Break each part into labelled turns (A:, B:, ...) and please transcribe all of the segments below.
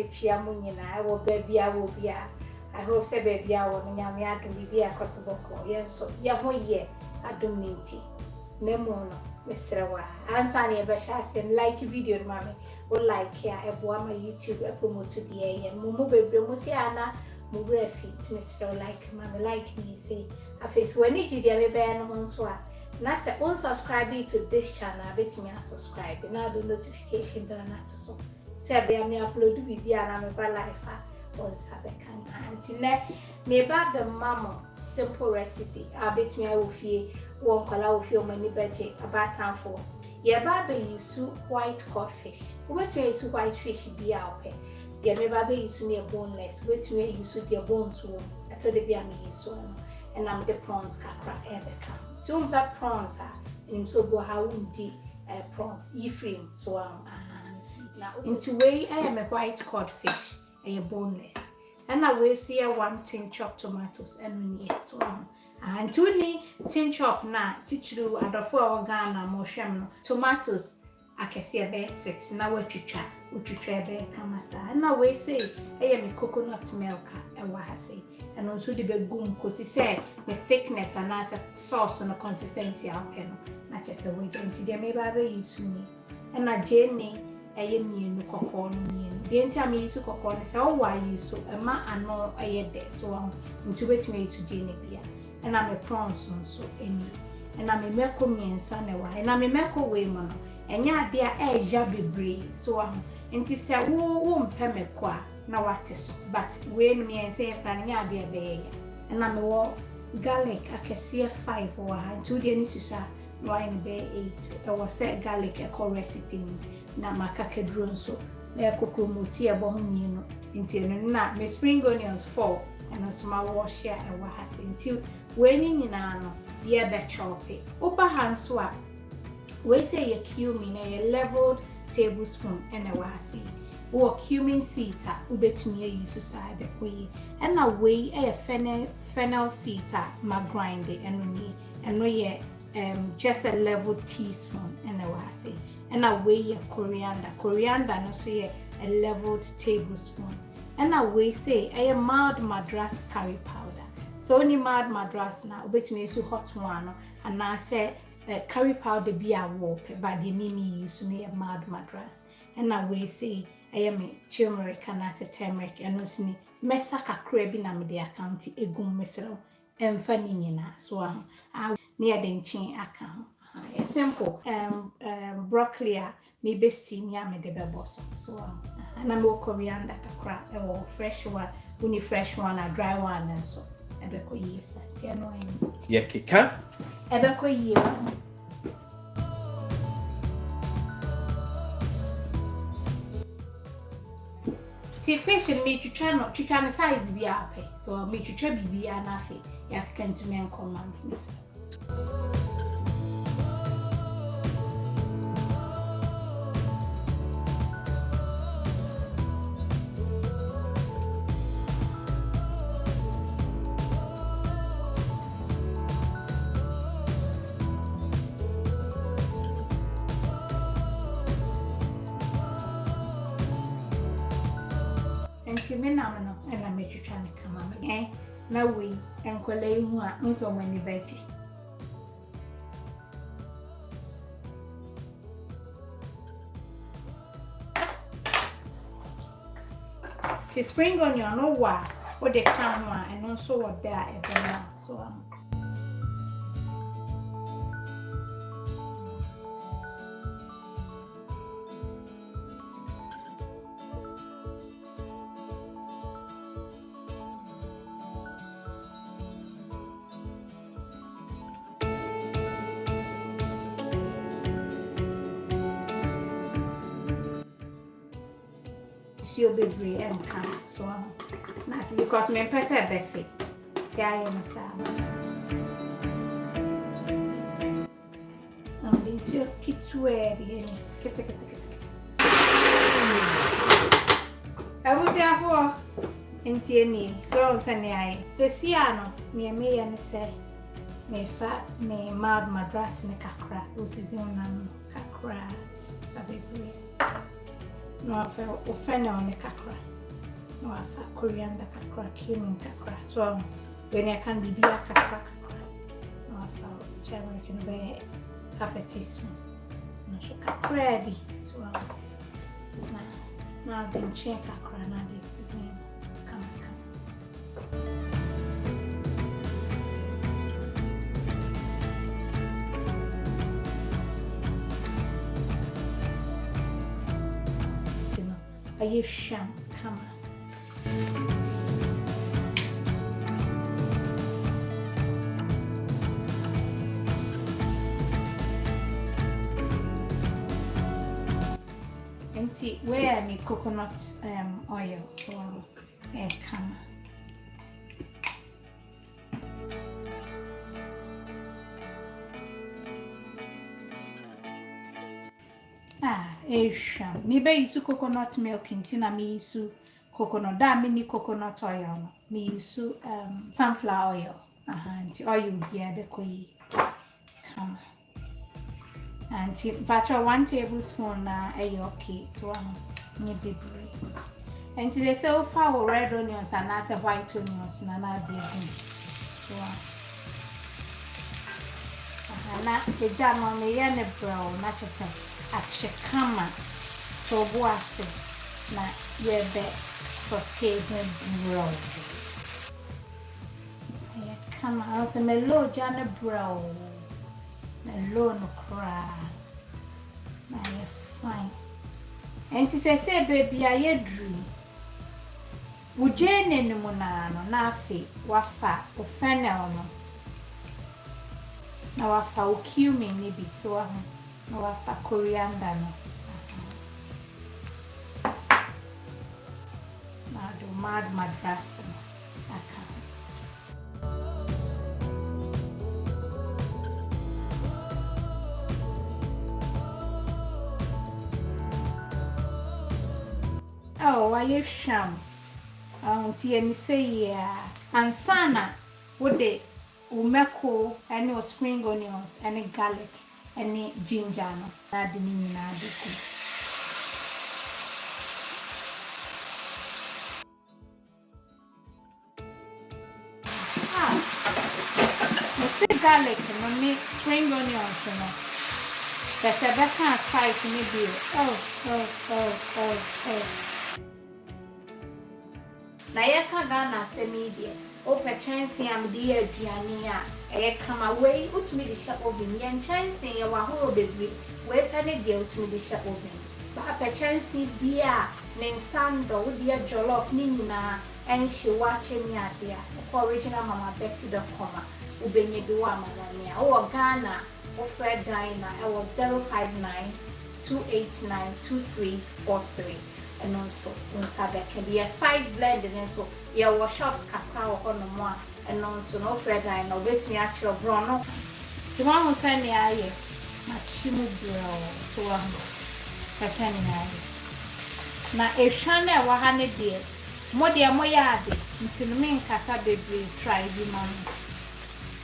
A: mechia mo nyina wo baby a wo bia. I hope say baby a wo nyame adom bi akoseboko. Yenso ye ho ye adom nti. Nemo no mesrewa. Ansa na ye be shase like video no mame. O like ya eboa ma YouTube e promote the ye. Mumu bebre mu si ana mu brefi to mesre like mame like ni say. Afis when you do the be no ho so a na say unsubscribe to this channel bet me subscribe na do notification bell na to so. Say be me upload bibia na me ba life on Sabekan. Until me ba the mama simple recipe. I bet me I will feel one color will feel many budget about time for. Ye ba be use white codfish. What me use white fish be out pe. Ye me ba be use near boneless. What me use their bones one. I told the be me use one. And I'm the prawns kakra ebeka. Tumba prawns and so go how undi prawns. Ephraim so now into way I am a white codfish. A boneless, and I will see a 1 tin chopped tomatoes and so and 2 tin chop na tichuru adofo organa mo hwem no tomatoes akese be 6 na watwitwa be kamasa and I will say me coconut milk e wa hase and also the begum kosi say the thickness and as a sauce and consistency out no na chese we nti de me ba be yisuni and na jenny mienu kokon mienu de nti am yisu kokon se o wa yisu e ma ano ayede so nti betime yisu je ne bia e na me prawns so eni e na me meko miensa ne wa e na me meko we mo no enya ade a eja bebre so nti se wo mpe meko a na wate so but we no miensa e kan nya ade be ye e na me wo garlic akese 5 wa nti de ni susa no ai be 8 e wo se garlic e ko recipe ni na makaka drone so na kokromoti e bo ho mienu nti eno na me spring onions 4 and so ma wash ya e wa hase nti we ni nyina no ye be chop it opa hanso a we say ye cumin a leveled tablespoon and e wa hase wo cumin seeds a ubetumi use side we and na we e fennel seeds a ma grind it and no ye just a level teaspoon and a wasi and a way coriander no so a leveled tablespoon and a way say a mild Madras curry powder so only mild Madras na obetumi use hot one and I say curry powder be a warp but the mini use me a mild Madras and a way say I am a Tumeric and I say Tumeric and also ni mesa kakra bi na me de account egum mesero emfa ni nyina so near the chin account. A simple broccoli me be steam ya me de beboso. So and I'm coriander kakra or fresh one, uni fresh one, a dry one and so ebeko yes.
B: Yeah, kika.
A: Ebeko ye. See fish and meat to try no size be up. So meat to try be anafe. Ya can to me and command. Menamino and I made you trying to come on again. No we and collate one so many veggie. She spring onion no what they can one and also what there ever now. So you'll be free and come so not because me person befe see I am sad now this your kitwe be kete I was here for entieni so on sane ai se siano me ya ne se me fa me mad Madras ne kakra osizi onam kakra abegre no afa fennel ne kakra No afa coriander kakra, cumin kakra. So when I can be kakra. No afa turmeric no be half a teaspoon. No so kakra bi. So now I've been checking kakra na this is in. Come. Are you sham? Come on. And see where I make coconut oil, so come. Sham. Maybe use coconut milk in tina me use coconut da mini coconut oil. Me use sunflower oil. And oil here the koi come. And butter 1 tablespoon na okay. So maybe bread. And they say for red onions and as white onions na na be so na the jam on me and brown na just achekama so boase na yebe saute brown ya kama also melo jana brown melo no cry na ya fine and say baby aye dream ujene ni munano na afi wafa o fennel no na wafa o cumin ni bi so na wafa coriander no na do madras no aka oh why sham ti eni say ya ansana wode umeko any o spring onions any garlic any ginger no add ni na aduku the garlic no me spring onions no that's a better try to maybe na yeka Ghana se media o pe chance am di aduane a e kama we utumi di sha oven ye chance ye wa horo bebre we pe ne de utumi di sha oven ba pe chance bia ne nsando wo di jollof ni nyina en hye wa chemi ade a original mama Betty the coma ubenye do amanania o Ghana o Fred Diner e wo 059 289 2343 and also inside can be a spice blend and so your shops kakra on the more and also no Fred I know which me actual brono the one who send me aye machimu bro so pretending na e hwane wa ha ne de mo de mo ya ade ntinu me nkasa bebre try bi man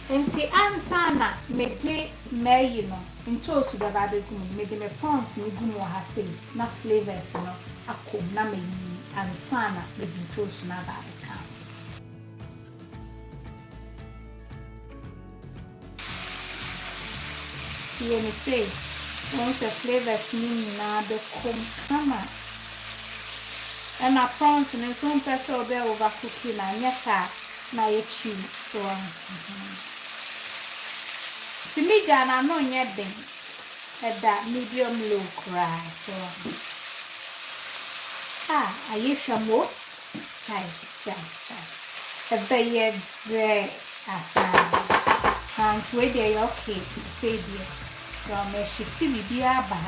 A: enti ansana me de meyi no nto osu da ba be gum me de me prawns ni gum wa ha sei na flavors no akom na me ansana me de nto osu na ba ka here me say once the flavors ni na de kom kama and a prawns and some pepper be over cooking na nyaka na ye chew so me jana no nyedin at that medium low cry so I shamo chai a bayed there and where they okay say dear from a shitty bia ba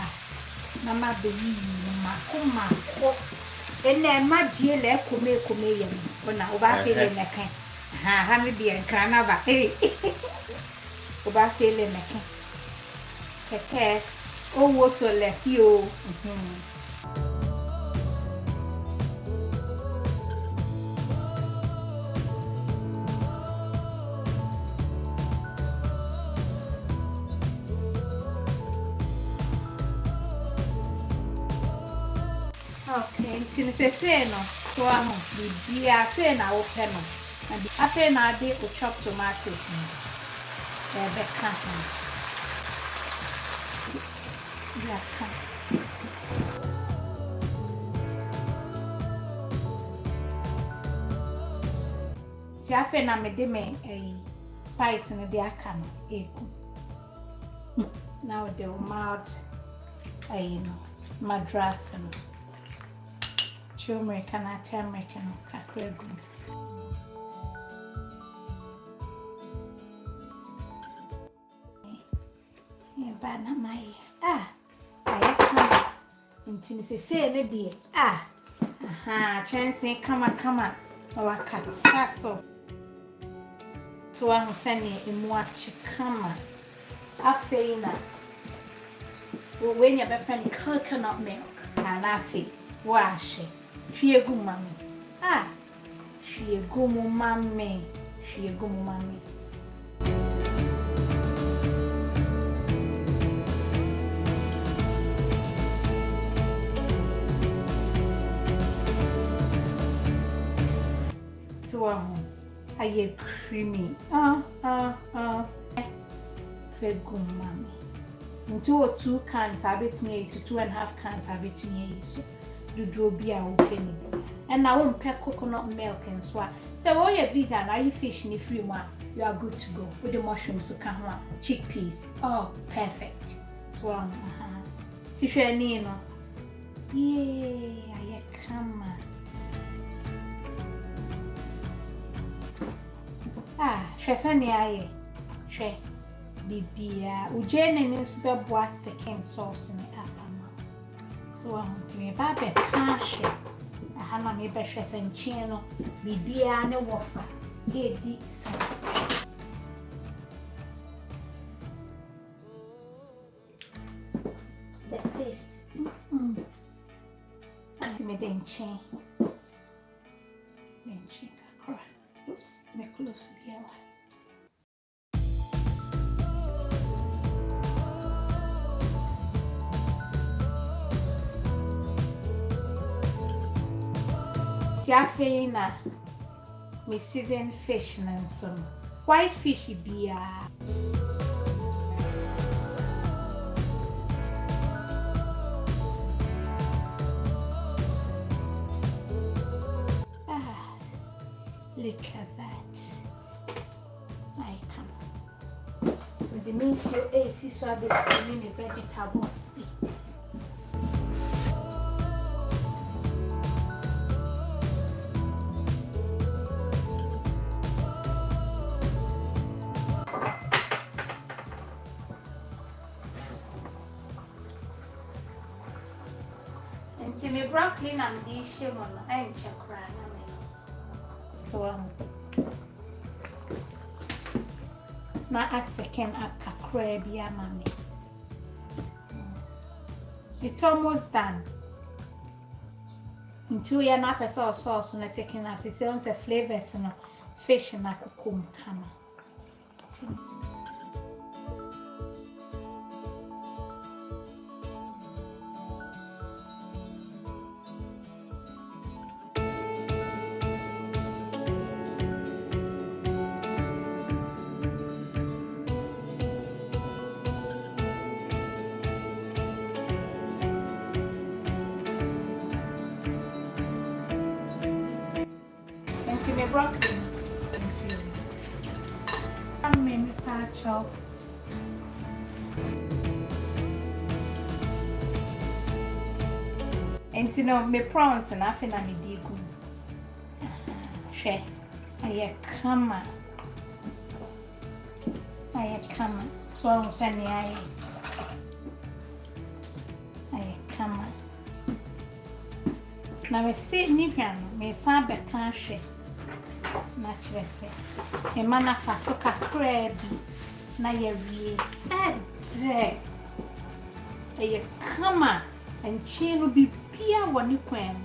A: mama be makuma and then my dear le come yam when I over feeling like ha me be a canava hey oba feeling like keke o wo so le fi o okay, till se no So bibia say na wo pe no. And after na dey o chop tomatoes no. Be can. Yeah, can. Si after na me de me spice no dey aka no egu. Now the mild Madras and Tumeric and Tumeric and Kakregu. Bana my I come into say dear chance come our cat sasso. So I'm sending in watch come. Afeina. When you have any coconut milk, and afe, wash it. She a good mammy. She a good mammy. She a good mammy. So, I get creamy. Good mommy. Into 2 cans, I bet me 2.5 cans, I bet me so. Do be a penny. And I won't pack coconut milk and swap. So, all you're vegan, are you fishing if you want? You are good to go with the mushrooms to come on. Chickpeas. Oh, perfect. So, Tisha Nino. Yeah, I come. Shasani aye. She. Bibia, Ujane needs to be boss second sauce in the apple. So I want to me about a cash. I have my precious and channel, Bibia and a waffle. Get this. The taste. And me then chain. Then chain. Oops, make close together. Tiafeina, me season fish and some white fishy beer. Look at that. I come. With the means you AC, so I'll be steaming the vegetables. Me broccoli na me share mo no ai nchekra na me so na second akakra bia mami. It's almost done. Until you na pesa sauce na second up say on the flavors no fish na kukum kama. Me broccoli. I'm me chop. And you know me prawns and nothing na me digu. She, I come. So I'm sending I come. Now me sit ni piano. Me sabe can't naturally say. A man of a soca crab, na ye re, a come and chain will be peer one you can.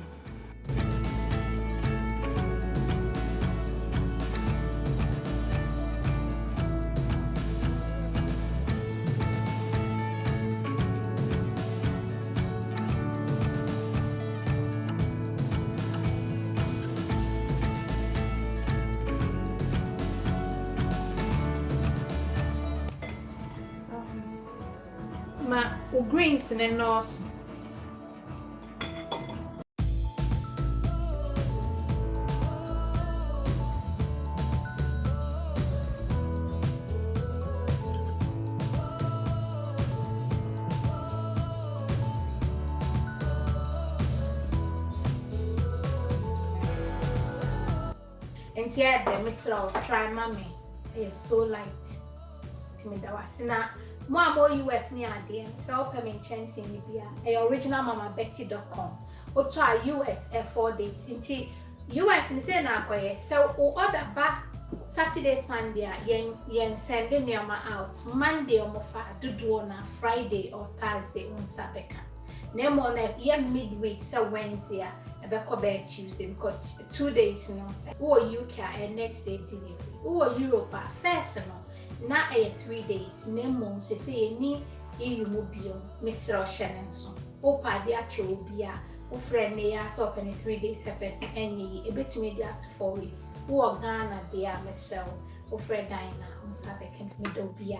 A: ma greens ne nose. And yeah, the Mr. Try mommy is so light. That was na more US near them, so permanent chance in Libya, a original mamabetty.com. Or try US 4 days into US in Sena, so order back Saturday, Sunday, yen sending your out Monday or Mofa, do on a Friday or Thursday on Sabeka. Name on a year midweek, so Wednesday. About Tuesday because 2 days or UK and next day delivery or Europe first now 3 days nemo se say ni EU mobile Mr. Shannon so o padi actually be a friend they are so open 3 days first any a bit media up to 4 weeks or Ghana they are Mr. or Fred Dina on Sabek and middle be